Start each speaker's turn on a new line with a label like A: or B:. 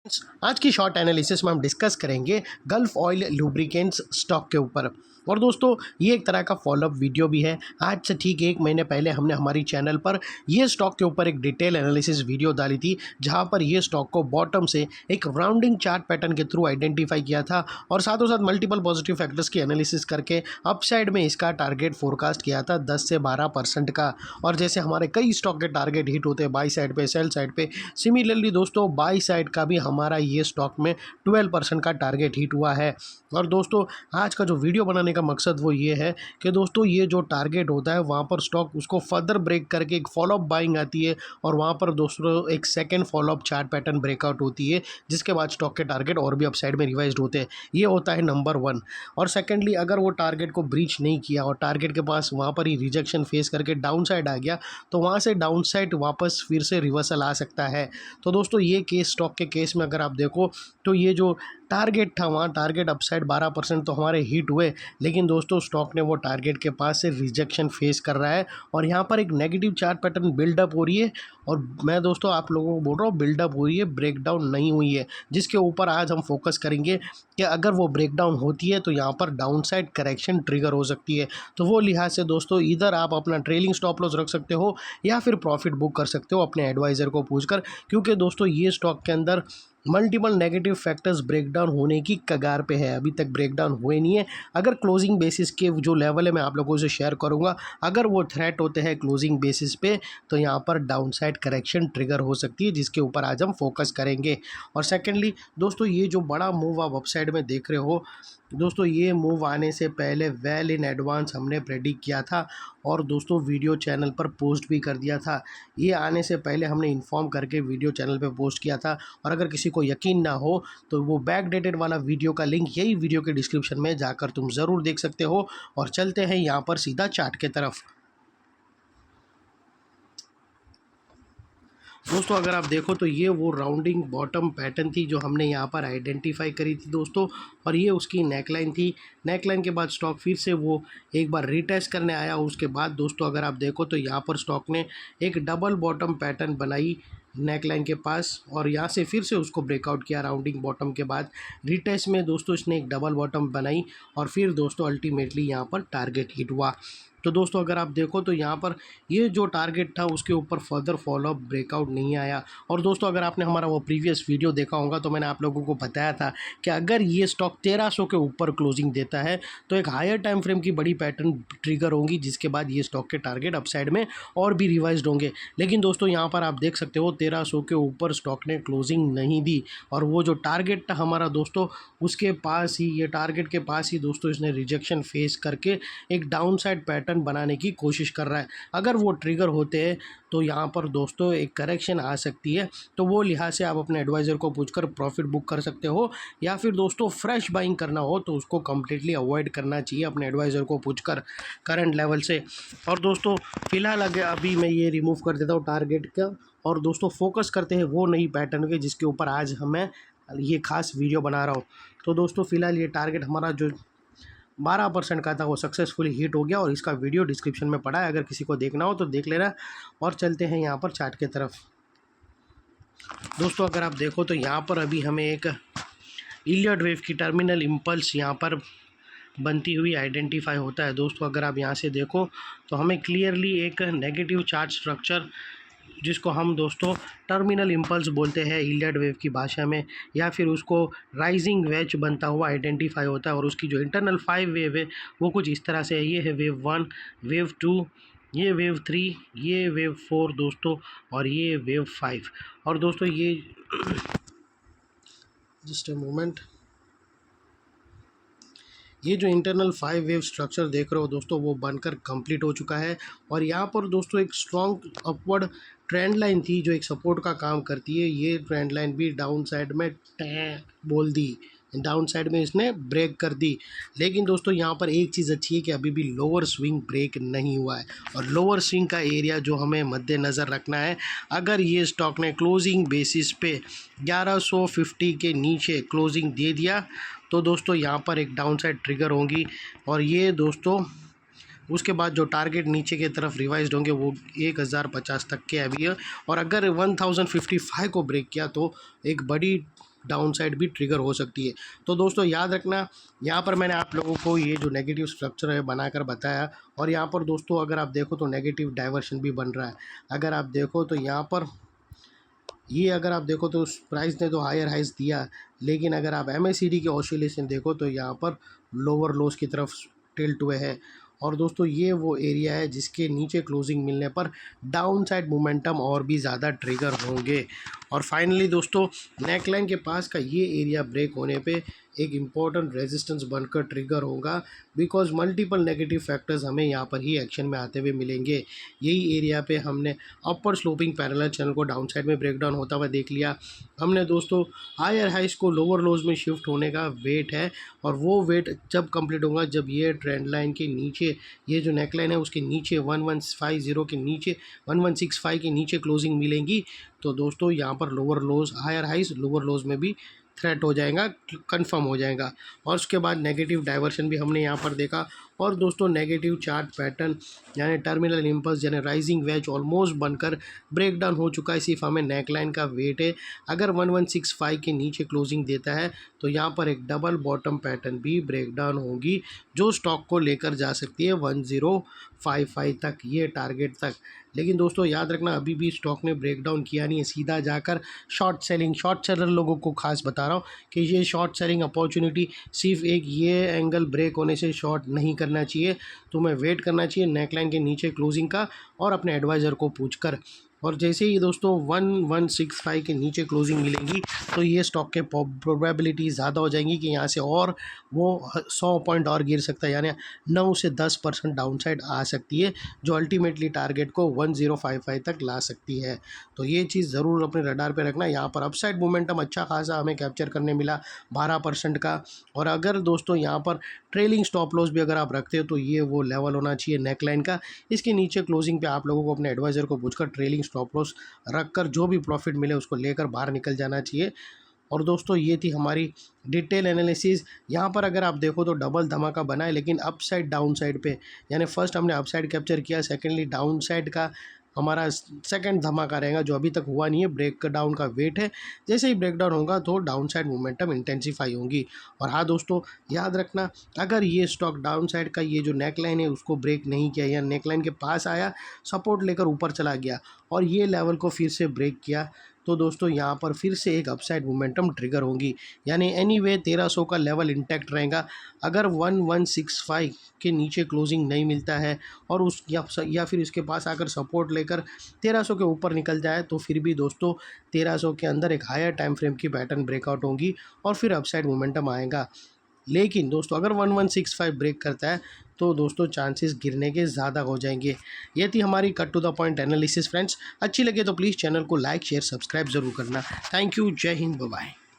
A: आज की short analysis में हम डिस्कस करेंगे गल्फ ऑयल लुब्रिकेंट्स स्टॉक के ऊपर। और दोस्तों ये एक तरह का फॉलोअप वीडियो भी है। आज से ठीक 1 महीने पहले हमने हमारी चैनल पर ये स्टॉक के ऊपर एक डिटेल एनालिसिस वीडियो डाली थी, जहां पर ये स्टॉक को बॉटम से एक राउंडिंग चार्ट पैटर्न के थ्रू आइडेंटिफाई किया था और साथों साथ मल्टीपल पॉजिटिव फैक्टर्स की एनालिसिस करके अपसाइड में इसका टारगेट फोरकास्ट किया था 10 से 12% का। और जैसे हमारे कई स्टॉक के टारगेट हिट होते हैं बाई साइड पे, सेल साइड पे, सिमिलरली दोस्तों बाई साइड का भी हमारा ये स्टॉक में 12% का टारगेट हिट हुआ है। और दोस्तों आज का जो वीडियो बनाने का मकसद वो ये है कि दोस्तों ये जो टारगेट होता है वहाँ पर स्टॉक उसको फर्दर ब्रेक करके एक फॉलोअप बाइंग आती है और वहाँ पर दोस्तों एक second follow up chart pattern breakout होती है, जिसके बाद स्टॉक के टारगेट और भी अपसाइड में रिवाइज्ड होते हैं। ये होता है नंबर 1। और सेकेंडली अगर वो टारगेट को ब्रीच नहीं किया और टारगेट के पास वहाँ पर ही रिजेक्शन फेस करके डाउन साइड आ गया, तो वहाँ से डाउन साइड वापस फिर से रिवर्सल आ सकता है। तो दोस्तों ये केस स्टॉक के केस में अगर आप देखो तो ये जो टारगेट था वहाँ टारगेट अपसाइड 12% तो हमारे हिट हुए, लेकिन दोस्तों स्टॉक ने वो टारगेट के पास से रिजेक्शन फेस कर रहा है और यहाँ पर एक नेगेटिव चार्ट पैटर्न बिल्डअप हो रही है। और मैं दोस्तों आप लोगों को बोल रहा हूँ बिल्डअप हो रही है, ब्रेकडाउन नहीं हुई है, जिसके ऊपर आज हम फोकस करेंगे कि अगर वो ब्रेकडाउन होती है तो यहाँ पर डाउन साइड करेक्शन ट्रिगर हो सकती है। तो वो लिहाज से दोस्तों इधर आप अपना ट्रेलिंग स्टॉप लॉस रख सकते हो या फिर प्रॉफिट बुक कर सकते हो अपने एडवाइज़र को पूछकर, क्योंकि दोस्तों ये स्टॉक के अंदर मल्टीपल नेगेटिव फैक्टर्स ब्रेकडाउन होने की कगार पे है, अभी तक ब्रेकडाउन हुए नहीं है। अगर क्लोजिंग बेसिस के जो लेवल है मैं आप लोगों से शेयर करूंगा, अगर वो थ्रेट होते हैं क्लोजिंग बेसिस पे तो यहाँ पर डाउन साइड करेक्शन ट्रिगर हो सकती है, जिसके ऊपर आज हम फोकस करेंगे। और सेकेंडली दोस्तों ये जो बड़ा मूव आप अपसाइड में देख रहे हो दोस्तों, ये मूव आने से पहले वेल इन एडवांस हमने प्रेडिक्ट किया था और दोस्तों वीडियो चैनल पर पोस्ट भी कर दिया था। ये आने से पहले हमने इन्फॉर्म करके वीडियो चैनल पे पोस्ट किया था। और अगर किसी को यकीन ना हो तो वो बैक डेटेड वाला वीडियो का लिंक यही वीडियो के डिस्क्रिप्शन में जाकर तुम ज़रूर देख सकते हो। और चलते हैं यहाँ पर सीधा चार्ट के तरफ। दोस्तों अगर आप देखो तो ये वो राउंडिंग बॉटम पैटर्न थी जो हमने यहाँ पर आइडेंटिफाई करी थी दोस्तों, और ये उसकी नेकलाइन थी। नेकलाइन के बाद स्टॉक फिर से वो एक बार रीटेस्ट करने आया। उसके बाद दोस्तों अगर आप देखो तो यहाँ पर स्टॉक ने एक डबल बॉटम पैटर्न बनाई नेकलाइन के पास और यहाँ से फिर से उसको ब्रेकआउट किया राउंडिंग बॉटम के बाद। रीटेस्ट में दोस्तों इसने एक डबल बॉटम बनाई और फिर दोस्तों अल्टीमेटली यहाँ पर टारगेट हिट हुआ। तो दोस्तों अगर आप देखो तो यहाँ पर ये जो टारगेट था उसके ऊपर फर्दर फॉलोअप ब्रेकआउट नहीं आया। और दोस्तों अगर आपने हमारा वो प्रीवियस वीडियो देखा होगा तो मैंने आप लोगों को बताया था कि अगर ये स्टॉक 1300 के ऊपर क्लोजिंग देता है तो एक हायर टाइम फ्रेम की बड़ी पैटर्न ट्रिगर होंगी, जिसके बाद ये स्टॉक के टारगेट अपसाइड में और भी रिवाइज्ड होंगे। लेकिन दोस्तों यहाँ पर आप देख सकते हो 1300 के ऊपर स्टॉक ने क्लोजिंग नहीं दी और वो जो टारगेट था हमारा दोस्तों उसके पास ही, ये टारगेट के पास ही दोस्तों इसने रिजेक्शन फेस करके एक डाउन साइड पैटर्न बनाने की कोशिश कर रहा है। अगर वो ट्रिगर होते हैं तो यहाँ पर दोस्तों एक करेक्शन आ सकती है। तो वो लिहाज से आप अपने एडवाइज़र को पूछकर प्रॉफिट बुक कर सकते हो या फिर दोस्तों फ्रेश बाइंग करना हो तो उसको कम्प्लीटली अवॉइड करना चाहिए अपने एडवाइज़र को पूछकर करंट लेवल से। और दोस्तों फिलहाल अभी मैं ये रिमूव कर देता हूँ टारगेट का और दोस्तों फोकस करते हैं वो नई पैटर्न के जिसके ऊपर आज हमें ये खास वीडियो बना रहा हूँ। तो दोस्तों फिलहाल ये टारगेट हमारा जो 12% का था वो सक्सेसफुली हिट हो गया और इसका वीडियो डिस्क्रिप्शन में पड़ा है, अगर किसी को देखना हो तो देख लेना। और चलते हैं यहाँ पर चार्ट की तरफ। दोस्तों अगर आप देखो तो यहाँ पर अभी हमें एक इलियड वेव की टर्मिनल इम्पल्स यहाँ पर बनती हुई आइडेंटिफाई होता है। दोस्तों अगर आप यहाँ से देखो तो हमें क्लियरली एक नेगेटिव चार्ज स्ट्रक्चर, जिसको हम दोस्तों टर्मिनल इम्पल्स बोलते हैं इलियड वेव की भाषा में, या फिर उसको राइजिंग वेज बनता हुआ आइडेंटिफाई होता है। और उसकी जो इंटरनल 5 वेव है वो कुछ इस तरह से है। ये है वेव 1, वेव 2, ये वेव 3, ये वेव 4 दोस्तों, और ये वेव 5। और दोस्तों ये जस्ट अ मोमेंट, ये जो इंटरनल 5 वेव स्ट्रक्चर देख रहे हो दोस्तों वो बनकर कंप्लीट हो चुका है। और यहाँ पर दोस्तों एक स्ट्रॉन्ग अपवर्ड ट्रेंड लाइन थी जो एक सपोर्ट का काम करती है। ये ट्रेंड लाइन भी डाउन साइड में बोल दी, डाउन साइड में इसने ब्रेक कर दी। लेकिन दोस्तों यहाँ पर एक चीज़ अच्छी है कि अभी भी लोअर स्विंग ब्रेक नहीं हुआ है और लोअर स्विंग का एरिया जो हमें मद्देनज़र रखना है। अगर ये स्टॉक ने क्लोजिंग बेसिस पे 1150 के नीचे क्लोजिंग दे दिया तो दोस्तों यहाँ पर एक डाउन साइड ट्रिगर होंगी और ये दोस्तों उसके बाद जो टारगेट नीचे की तरफ रिवाइज्ड होंगे वो 1050 तक के अभी है। और अगर 1055 को ब्रेक किया तो एक बड़ी डाउन साइड भी ट्रिगर हो सकती है। तो दोस्तों याद रखना, यहाँ पर मैंने आप लोगों को ये जो नेगेटिव स्ट्रक्चर है बनाकर बताया। और यहाँ पर दोस्तों अगर आप देखो तो नेगेटिव डाइवर्शन भी बन रहा है। अगर आप देखो तो यहाँ पर ये अगर आप देखो तो उस प्राइस ने तो हायर हाइस दिया, लेकिन अगर आप MACD की ऑसिलेशन देखो तो यहाँ पर लोअर लोस की तरफ टिल्ट हुए हैं। और दोस्तों ये वो एरिया है जिसके नीचे क्लोजिंग मिलने पर डाउन साइड मोमेंटम और भी ज़्यादा ट्रिगर होंगे। और फाइनली दोस्तों नेकलाइन के पास का ये एरिया ब्रेक होने पे एक इम्पॉर्टेंट रेजिस्टेंस बनकर ट्रिगर होगा, बिकॉज मल्टीपल नेगेटिव फैक्टर्स हमें यहाँ पर ही एक्शन में आते हुए मिलेंगे। यही एरिया पे हमने अपर स्लोपिंग पैरेलल चैनल को डाउन साइड में ब्रेकडाउन होता हुआ देख लिया हमने दोस्तों। हायर हाइस को लोअर लोज में शिफ्ट होने का वेट है, और वो वेट जब कंप्लीट होगा जब ये ट्रेंड लाइन के नीचे, ये जो नेकलाइन है उसके नीचे 1150 के नीचे 1165 के नीचे क्लोजिंग मिलेंगी। तो दोस्तों यहाँ पर lower lows, higher highs lower lows में भी थ्रेट हो जाएगा, कंफर्म हो जाएगा। और उसके बाद नेगेटिव डाइवर्शन भी हमने यहाँ पर देखा। और दोस्तों नेगेटिव चार्ट पैटर्न यानी टर्मिनल इम्पल्स यानी राइजिंग वेज ऑलमोस्ट बनकर ब्रेक डाउन हो चुका है। सिर्फ हमें नेकलाइन का वेट है, अगर 1165 के नीचे क्लोजिंग देता है तो यहाँ पर एक डबल बॉटम पैटर्न भी ब्रेक डाउन होगी, जो स्टॉक को लेकर जा सकती है 1055 तक, ये टारगेट तक। लेकिन दोस्तों याद रखना अभी भी स्टॉक ने ब्रेक डाउन किया नहीं है, सीधा जाकर शॉर्ट सेलर लोगों को खास बता रहा हूँ कि ये शॉर्ट सेलिंग अपॉर्चुनिटी सिर्फ एक ये एंगल ब्रेक होने से शॉर्ट नहीं करना चाहिए, तुम्हें वेट करना चाहिए नेकलाइन के नीचे क्लोजिंग का और अपने एडवाइज़र को पूछकर। और जैसे ही दोस्तों 1165 के नीचे क्लोजिंग मिलेंगी तो ये स्टॉक के प्रोबेबिलिटी ज़्यादा हो जाएंगी कि यहाँ से और वो 100 पॉइंट और गिर सकता है, यानी 9 से 10% डाउन साइड आ सकती है, जो अल्टीमेटली टारगेट को 1055 तक ला सकती है। तो ये चीज़ ज़रूर अपने रडार पे रखना। यहाँ पर अपसाइड मोमेंटम अच्छा खासा हमें कैप्चर करने मिला 12% का। और अगर दोस्तों यहाँ पर ट्रेलिंग स्टॉप लॉस भी अगर आप रखते हो तो ये वो लेवल होना चाहिए नेकलाइन का, इसके नीचे क्लोजिंग पे आप लोगों को अपने एडवाइज़र को पूछकर ट्रेलिंग स्टॉप लॉस रखकर जो भी प्रॉफिट मिले उसको लेकर बाहर निकल जाना चाहिए। और दोस्तों ये थी हमारी डिटेल एनालिसिस। यहाँ पर अगर आप देखो तो डबल धमाका बना है, लेकिन अप साइड डाउन साइड पे, यानी फर्स्ट हमने अप साइड कैप्चर किया, सेकेंडली डाउन साइड का हमारा सेकंड धमाका रहेगा जो अभी तक हुआ नहीं है। ब्रेक डाउन का वेट है, जैसे ही ब्रेक डाउन होगा तो डाउन साइड मोमेंटम इंटेंसिफाई होंगी। और हाँ दोस्तों याद रखना, अगर ये स्टॉक डाउन साइड का ये जो नेकलाइन है उसको ब्रेक नहीं किया या नेकलाइन के पास आया, सपोर्ट लेकर ऊपर चला गया और ये लेवल को फिर से ब्रेक किया, तो दोस्तों यहाँ पर फिर से एक अपसाइड मोमेंटम ट्रिगर होंगी। यानी एनीवे 1300 का लेवल इंटैक्ट रहेगा। अगर 1165 के नीचे क्लोजिंग नहीं मिलता है और उस या फिर इसके पास आकर सपोर्ट लेकर 1300 के ऊपर निकल जाए तो फिर भी दोस्तों 1300 के अंदर एक हायर टाइम फ्रेम की पैटर्न ब्रेकआउट होंगी और फिर अपसाइड मोमेंटम आएगा। लेकिन दोस्तों अगर 1165 ब्रेक करता है तो दोस्तों चांसेस गिरने के ज़्यादा हो जाएंगे। ये थी हमारी cut to the point analysis friends. अच्छी लगे तो प्लीज़ चैनल को लाइक शेयर सब्सक्राइब ज़रूर करना। थैंक यू, जय हिंद, बाय बाय।